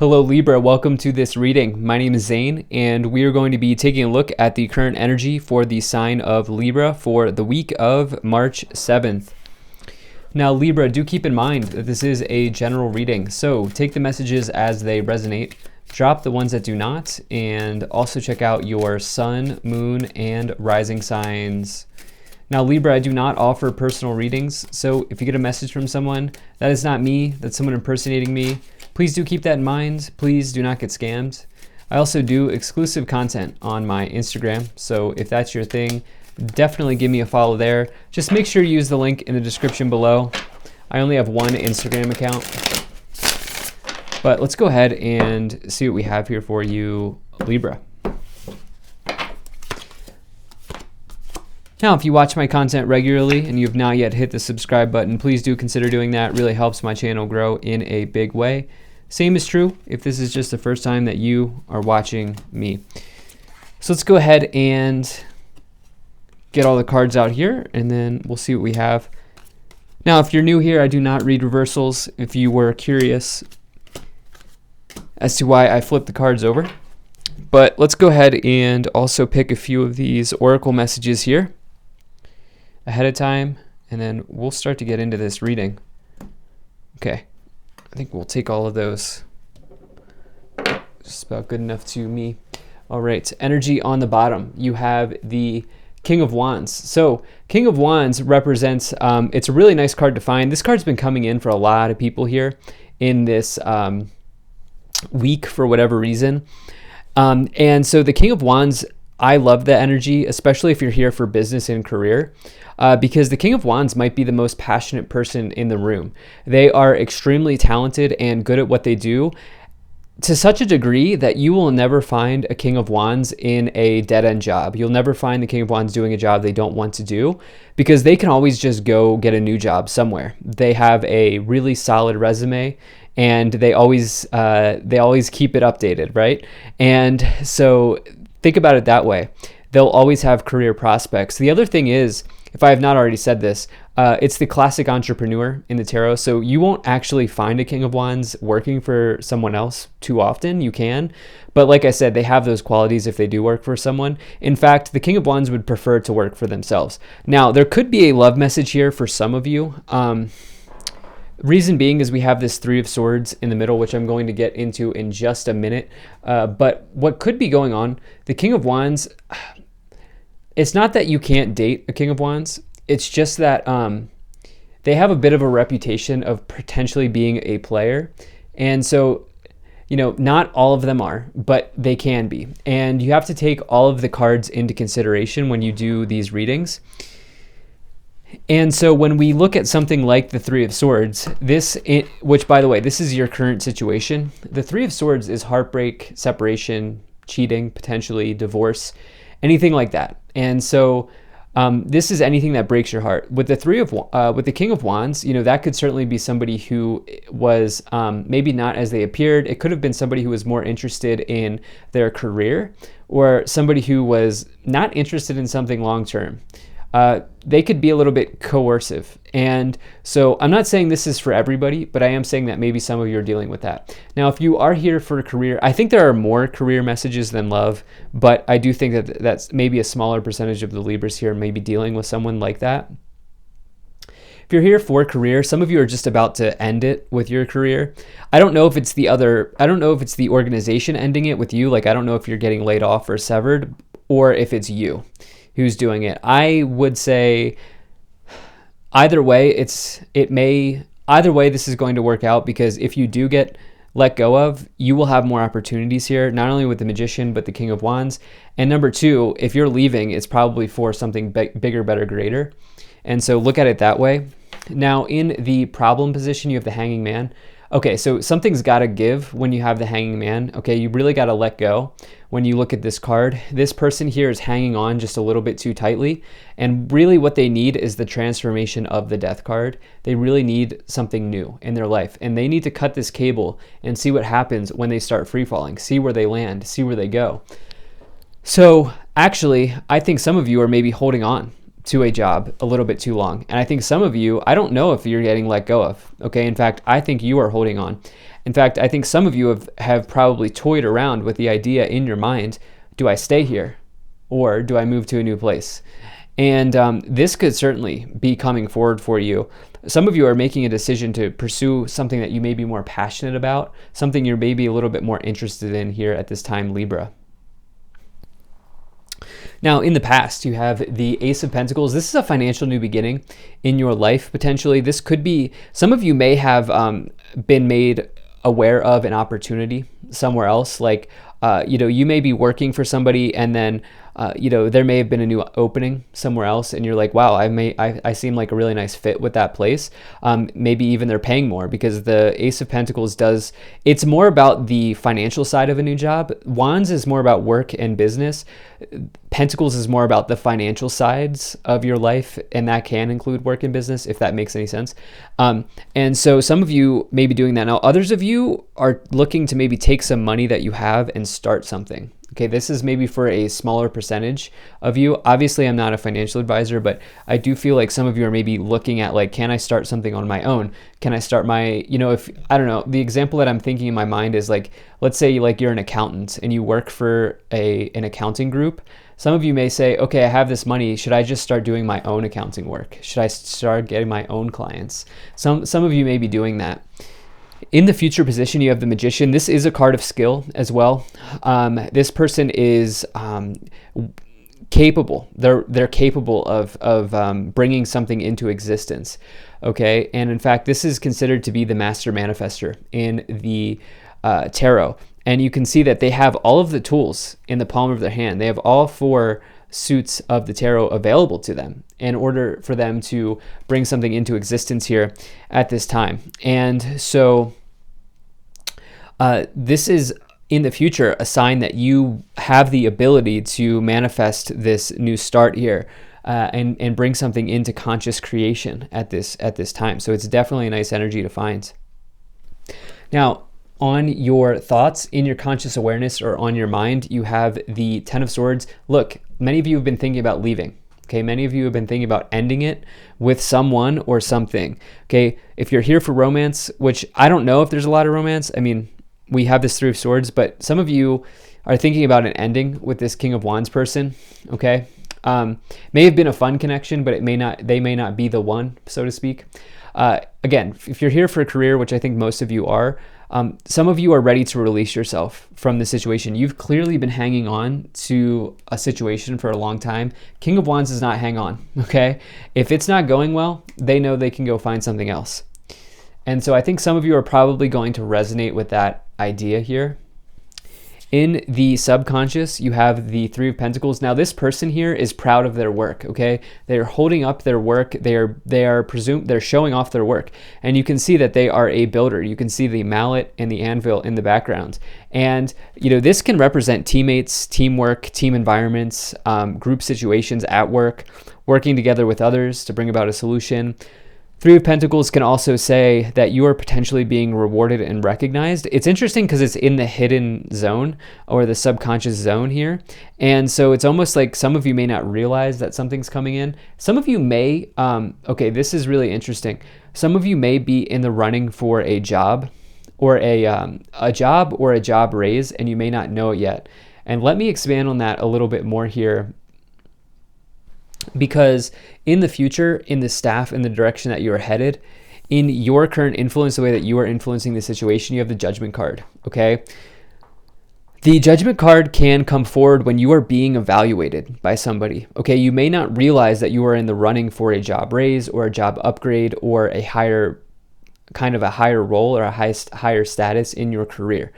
Hello Libra, welcome to this reading. My name is Zane and we are going to be taking a look at the current energy for the sign of Libra for the week of March 7th. Now Libra, do keep in mind that this is a general reading, so take the messages as they resonate, drop the ones that do not, and also check out your sun, moon, and rising signs. Now Libra, I do not offer personal readings, so if you get a message from someone, that is not me, that's someone impersonating me. Please do keep that in mind. Please do not get scammed. I also do exclusive content on my Instagram, so if that's your thing, definitely give me a follow there. Just make sure you use the link in the description below. I only have one Instagram account. But let's go ahead and see what we have here for you, Libra. Now, if you watch my content regularly and you have not yet hit the subscribe button, please do consider doing that. It really helps my channel grow in a big way. Same is true if this is just the first time that you are watching me. So let's go ahead and get all the cards out here and then we'll see what we have. Now, if you're new here, I do not read reversals. If you were curious as to why I flipped the cards over. But let's go ahead and also pick a few of these oracle messages here ahead of time, and then we'll start to get into this reading. Okay, I think we'll take all of those. Just about good enough to me. All right, energy on the bottom. You have the King of Wands. So King of Wands represents, it's a really nice card to find. This card's been coming in for a lot of people here in this week for whatever reason. And so the King of Wands, I love the energy, especially if you're here for business and career, because the King of Wands might be the most passionate person in the room. They are extremely talented and good at what they do to such a degree that you will never find a King of Wands in a dead-end job. You'll never find the King of Wands doing a job they don't want to do because they can always just go get a new job somewhere. They have a really solid resume and they always keep it updated, right? And so think about it that way. They'll always have career prospects. The other thing is, if I have not already said this, it's the classic entrepreneur in the tarot. So you won't actually find a King of Wands working for someone else too often. You can, but like I said, they have those qualities if they do work for someone. In fact, the King of Wands would prefer to work for themselves. Now, there could be a love message here for some of you. Reason being is we have this Three of Swords in the middle, which I'm going to get into in just a minute. But what could be going on, the King of Wands, it's not that you can't date a King of Wands. It's just that they have a bit of a reputation of potentially being a player. And so, you know, not all of them are, but they can be. And you have to take all of the cards into consideration when you do these readings. And so when we look at something like the Three of Swords, which by the way, this is your current situation. The Three of Swords is heartbreak, separation, cheating, potentially divorce, anything like that. And so this is anything that breaks your heart. With the King of Wands, you know, that could certainly be somebody who was maybe not as they appeared. It could have been somebody who was more interested in their career or somebody who was not interested in something long-term. They could be a little bit coercive. And so I'm not saying this is for everybody, but I am saying that maybe some of you are dealing with that. Now, if you are here for a career, I think there are more career messages than love, but I do think that that's maybe a smaller percentage of the Libras here may be dealing with someone like that. If you're here for career, some of you are just about to end it with your career. I don't know if it's the organization ending it with you. Like, I don't know if you're getting laid off or severed or if it's you who's doing it. I would say either way, either way this is going to work out, because if you do get let go of, you will have more opportunities here, not only with the Magician, but the King of Wands. And number two, if you're leaving, it's probably for something bigger, better, greater. And so look at it that way. Now, in the problem position, you have the Hanging Man. Okay, so something's got to give when you have the Hanging Man. Okay, you really got to let go. When you look at this card, this person here is hanging on just a little bit too tightly. And really what they need is the transformation of the Death card. They really need something new in their life. And they need to cut this cable and see what happens when they start free falling, see where they land, see where they go. So actually, I think some of you are maybe holding on to a job a little bit too long. And I think some of you, I don't know if you're getting let go of. Okay. In fact, I think you are holding on. In fact, I think some of you have probably toyed around with the idea in your mind, do I stay here or do I move to a new place? And this could certainly be coming forward for you. Some of you are making a decision to pursue something that you may be more passionate about, something you're maybe a little bit more interested in here at this time, Libra. Now, in the past, you have the Ace of Pentacles. This is a financial new beginning in your life, potentially. This could be, some of you may have been made aware of an opportunity somewhere else. Like, you may be working for somebody and then, there may have been a new opening somewhere else and you're like, wow, I seem like a really nice fit with that place. Maybe even they're paying more, because the Ace of Pentacles it's more about the financial side of a new job. Wands is more about work and business. Pentacles is more about the financial sides of your life, and that can include work and business, if that makes any sense. And so some of you may be doing that. Now, others of you are looking to maybe take some money that you have and start something. Okay, this is maybe for a smaller percentage of you. Obviously, I'm not a financial advisor, but I do feel like some of you are maybe looking at like, can I start something on my own? Can I start my, I don't know, the example that I'm thinking in my mind is like, let's say like you're an accountant and you work for an accounting group. Some of you may say, okay, I have this money. Should I just start doing my own accounting work? Should I start getting my own clients? Some of you may be doing that. In the future position, you have the Magician. This is a card of skill as well. This person is capable. They're capable of bringing something into existence. Okay, and in fact, this is considered to be the master manifester in the tarot. And you can see that they have all of the tools in the palm of their hand. They have all 4 suits of the tarot available to them in order for them to bring something into existence here at this time. And so this is, in the future, a sign that you have the ability to manifest this new start here and bring something into conscious creation at this time. So it's definitely a nice energy to find. Now, on your thoughts, in your conscious awareness, or on your mind, you have the Ten of Swords. Look, many of you have been thinking about leaving. Okay, many of you have been thinking about ending it with someone or something. Okay, if you're here for romance, which I don't know if there's a lot of romance. I mean, we have this Three of Swords, but some of you are thinking about an ending with this King of Wands person. Okay, may have been a fun connection, but they may not be the one, so to speak. Again, if you're here for a career, which I think most of you are, some of you are ready to release yourself from the situation. You've clearly been hanging on to a situation for a long time. King of Wands does not hang on, okay? If it's not going well, they know they can go find something else. And so I think some of you are probably going to resonate with that idea here. In the subconscious, you have the Three of Pentacles. Now, this person here is proud of their work, okay? They're holding up their work. They're showing off their work. And you can see that they are a builder. You can see the mallet and the anvil in the background. And, this can represent teammates, teamwork, team environments, group situations at work, working together with others to bring about a solution. Three of Pentacles can also say that you are potentially being rewarded and recognized. It's interesting because it's in the hidden zone or the subconscious zone here. And so it's almost like some of you may not realize that something's coming in. Some of you may, okay, this is really interesting. Some of you may be in the running for a job or a job raise, and you may not know it yet. And let me expand on that a little bit more here. Because in the future, in the staff, in the direction that you are headed, in your current influence, the way that you are influencing the situation, you have the Judgment card, okay? The Judgment card can come forward when you are being evaluated by somebody, okay? You may not realize that you are in the running for a job raise or a job upgrade or a higher role or a higher status in your career.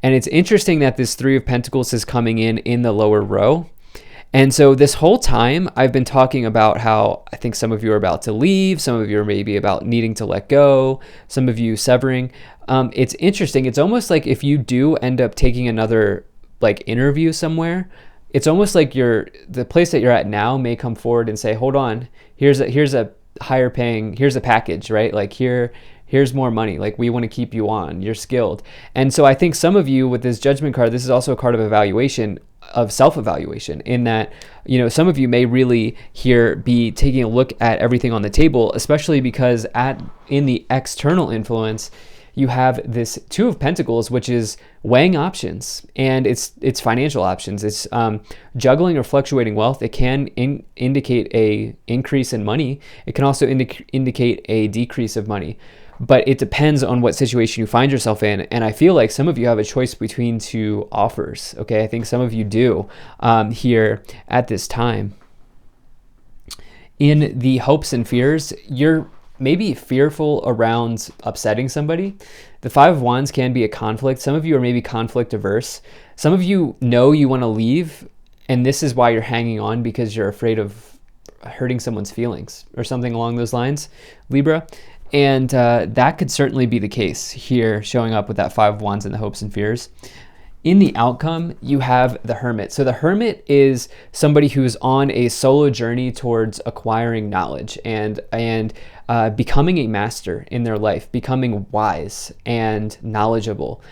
And it's interesting that this Three of Pentacles is coming in the lower row. And so this whole time I've been talking about how I think some of you are about to leave, some of you are maybe about needing to let go, some of you severing. It's interesting. It's almost like if you do end up taking another interview somewhere, it's almost like the place that you're at now may come forward and say, hold on, here's a higher paying, here's a package, right? Like here's more money. Like, we want to keep you on, you're skilled. And so I think some of you with this Judgment card, this is also a card of evaluation. of self-evaluation, in that, some of you may really here be taking a look at everything on the table, especially because in the external influence, you have this Two of Pentacles, which is weighing options, and it's financial options. It's juggling or fluctuating wealth. It can indicate a increase in money. It can also indicate a decrease of money. But it depends on what situation you find yourself in. And I feel like some of you have a choice between two offers. Okay, I think some of you do here at this time. In the hopes and fears, you're maybe fearful around upsetting somebody. The Five of Wands can be a conflict. Some of you are maybe conflict averse. Some of you know you want to leave, and this is why you're hanging on, because you're afraid of hurting someone's feelings or something along those lines, Libra. And that could certainly be the case here, showing up with that Five of Wands and the hopes and fears. In the outcome, you have the Hermit. So the Hermit is somebody who's on a solo journey towards acquiring knowledge and becoming a master in their life, becoming wise and knowledgeable.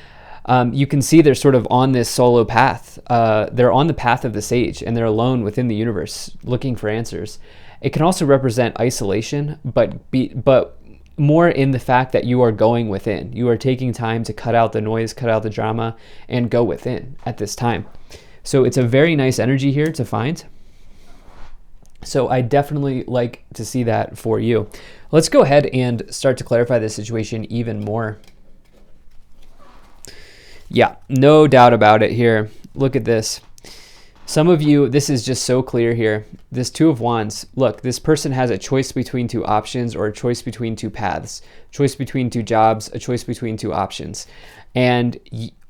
You can see they're sort of on this solo path. They're on the path of the sage, and they're alone within the universe looking for answers. It can also represent isolation, but more in the fact that you are going within. You are taking time to cut out the noise, cut out the drama, and go within at this time. So it's a very nice energy here to find. So I definitely like to see that for you. Let's go ahead and start to clarify this situation even more. Yeah, no doubt about it here. Look at this. Some of you, this is just so clear here. This Two of Wands, look, this person has a choice between two options, or a choice between two paths, choice between two jobs, a choice between two options,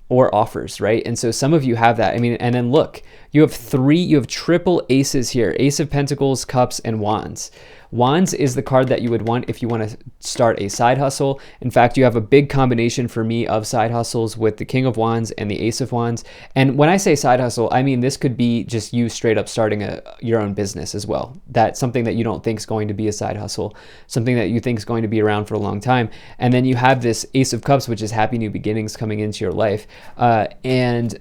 or offers, right? And so some of you have that. I mean, and then look, you have triple aces here: Ace of Pentacles, Cups, and Wands. Wands is the card that you would want if you want to start a side hustle. In fact, you have a big combination for me of side hustles with the King of Wands and the Ace of Wands. And when I say side hustle, I mean this could be just you straight up starting your own business as well. That's something that you don't think is going to be a side hustle, something that you think is going to be around for a long time. And then you have this Ace of Cups, which is happy new beginnings coming into your life. And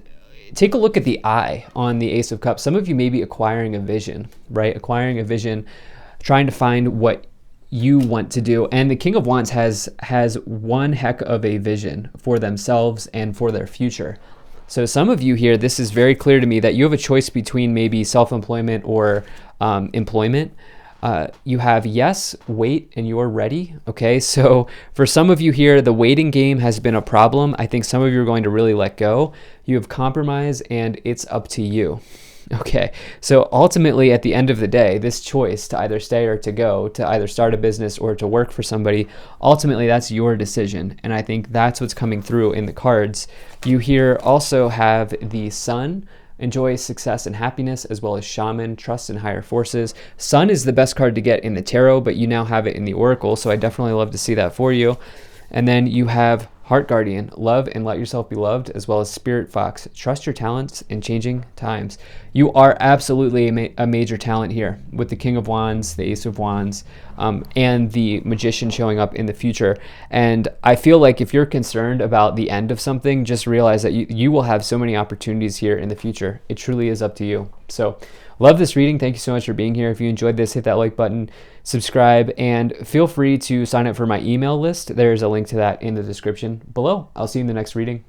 take a look at the eye on the Ace of Cups. Some of you may be acquiring a vision, right? Acquiring a vision, trying to find what you want to do. And the King of Wands has one heck of a vision for themselves and for their future. So some of you here, this is very clear to me that you have a choice between maybe self-employment or employment. You have yes, wait, and you're ready. Okay, so for some of you here, the waiting game has been a problem. I think some of you are going to really let go. You have compromise, and it's up to you. Okay, so ultimately at the end of the day, this choice to either stay or to go, to either start a business or to work for somebody, ultimately that's your decision. And I think that's what's coming through in the cards. You here also have the Sun, enjoy success and happiness, as well as Shaman, trust in higher forces. Sun is the best card to get in the tarot, but you now have it in the Oracle, so I definitely love to see that for you. And then you have Heart Guardian, love and let yourself be loved, as well as Spirit Fox, trust your talents in changing times. You are absolutely a major talent here with the King of Wands, the Ace of Wands, and the Magician showing up in the future. And I feel like if you're concerned about the end of something, just realize that you will have so many opportunities here in the future. It truly is up to you. So love this reading. Thank you so much for being here. If you enjoyed this, hit that like button, subscribe, and feel free to sign up for my email list. There's a link to that in the description below. I'll see you in the next reading.